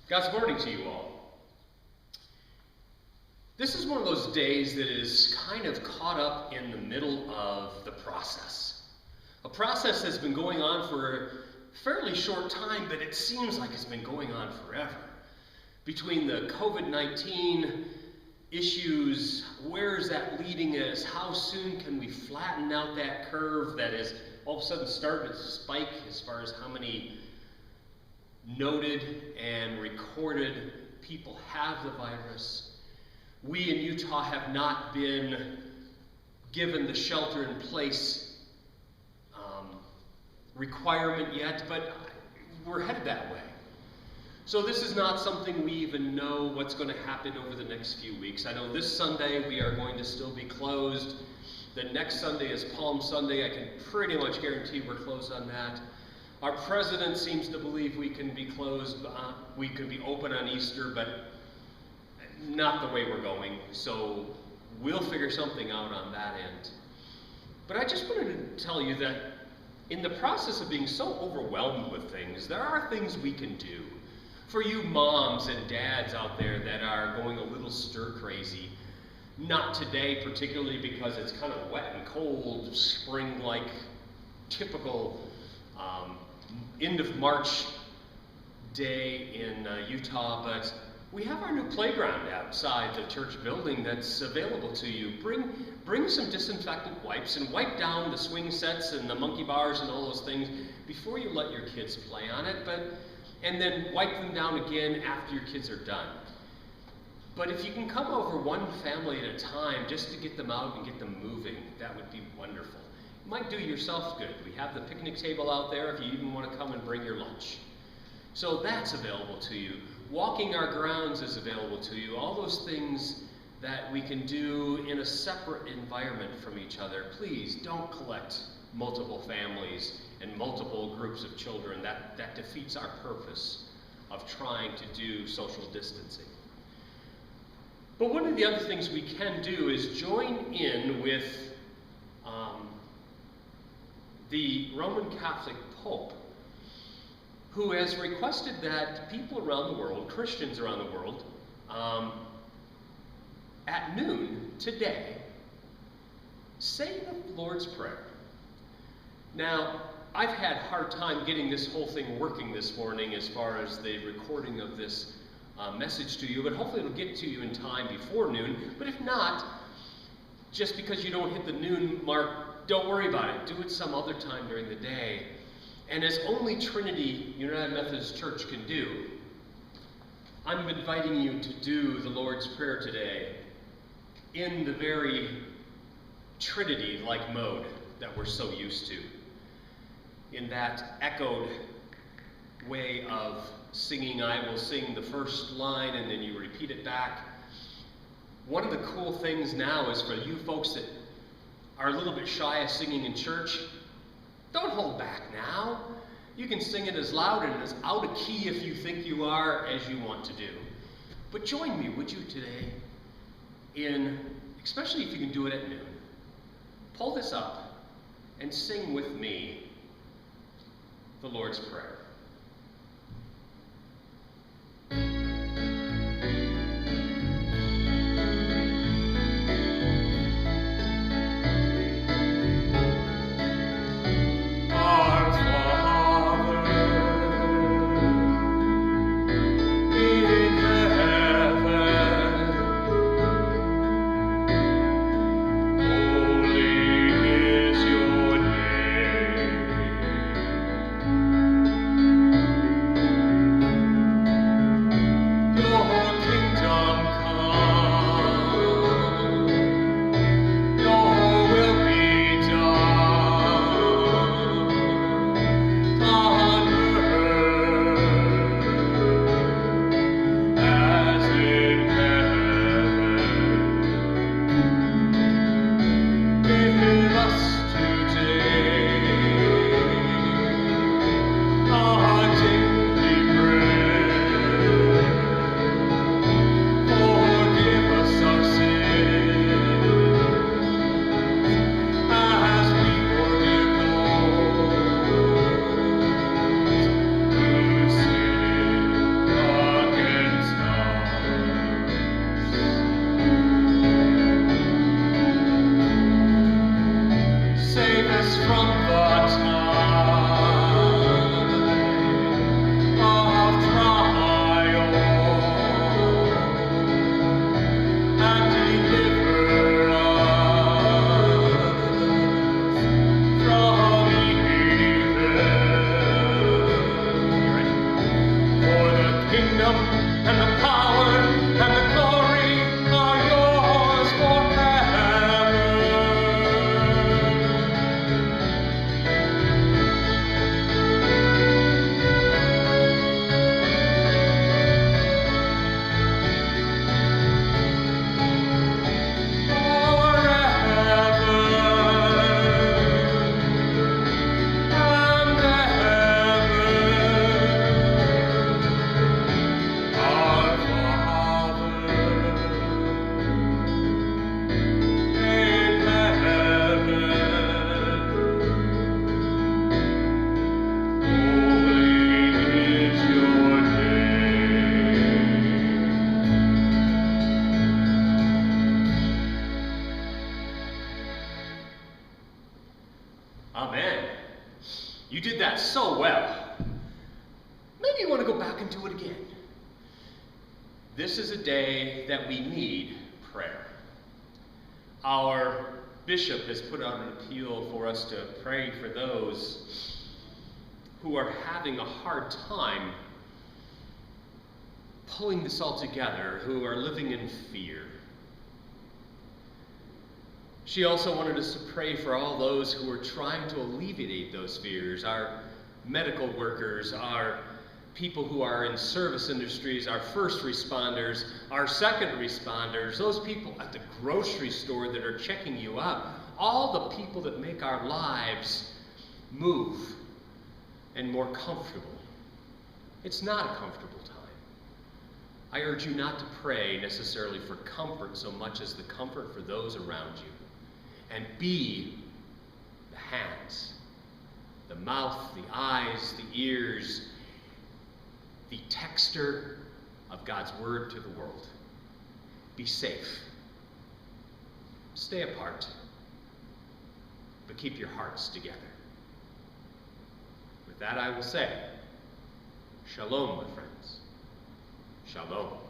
God's morning to you all. This is one of those days that is kind of caught up in the middle of the process. A process that's been going on for a fairly short time, but it seems like it's been going on forever. Between the COVID-19 issues, where is that leading us? How soon can we flatten out that curve that is all of a sudden started to spike as far as how many noted and recorded people have the virus? We in Utah have not been given the shelter in place requirement yet, but we're headed that way. So this is not something we even know what's going to happen over the next few weeks. I know this Sunday we are going to still be closed. The next Sunday is Palm Sunday. I can pretty much guarantee we're closed on that. Our president seems to believe we can be closed, we can be open on Easter, but not the way we're going. So we'll figure something out on that end. But I just wanted to tell you that in the process of being so overwhelmed with things, there are things we can do. For you moms and dads out there that are going a little stir crazy, not today particularly because it's kind of wet and cold, spring-like, typical end of March day in Utah, but we have our new playground outside the church building that's available to you. Bring some disinfectant wipes and wipe down the swing sets and the monkey bars and all those things before you let your kids play on it, and then wipe them down again after your kids are done. But if you can come over one family at a time just to get them out and get them moving, that would be wonderful. It might do yourself good. We have the picnic table out there if you even want to come and bring your lunch. So that's available to you. Walking our grounds is available to you. All those things that we can do in a separate environment from each other. Please don't collect multiple families and multiple groups of children. That defeats our purpose of trying to do social distancing. But one of the other things we can do is join in with the Roman Catholic Pope, who has requested that people around the world, Christians around the world, at noon today, say the Lord's Prayer. Now, I've had a hard time getting this whole thing working this morning as far as the recording of this message to you, but hopefully it'll get to you in time before noon. But if not, just because you don't hit the noon mark, don't worry about it. Do it some other time during the day. And as only Trinity United Methodist Church can do, I'm inviting you to do the Lord's Prayer today in the very Trinity-like mode that we're so used to. In that echoed way of singing, I will sing the first line and then you repeat it back. One of the cool things now is for you folks that are a little bit shy of singing in church, don't hold back now. You can sing it as loud and as out of key if you think you are as you want to do. But join me, would you, today, especially if you can do it at noon. Pull this up and sing with me the Lord's Prayer. Holy is your name. You did that so well. Maybe you want to go back and do it again. This is a day that we need prayer. Our bishop has put out an appeal for us to pray for those who are having a hard time pulling this all together, who are living in fear. She also wanted us to pray for all those who are trying to alleviate those fears, our medical workers, our people who are in service industries, our first responders, our second responders, those people at the grocery store that are checking you out, all the people that make our lives move and more comfortable. It's not a comfortable time. I urge you not to pray necessarily for comfort so much as the comfort for those around you. And be the hands, the mouth, the eyes, the ears, the texter of God's word to the world. Be safe. Stay apart, but keep your hearts together. With that I will say, Shalom, my friends. Shalom.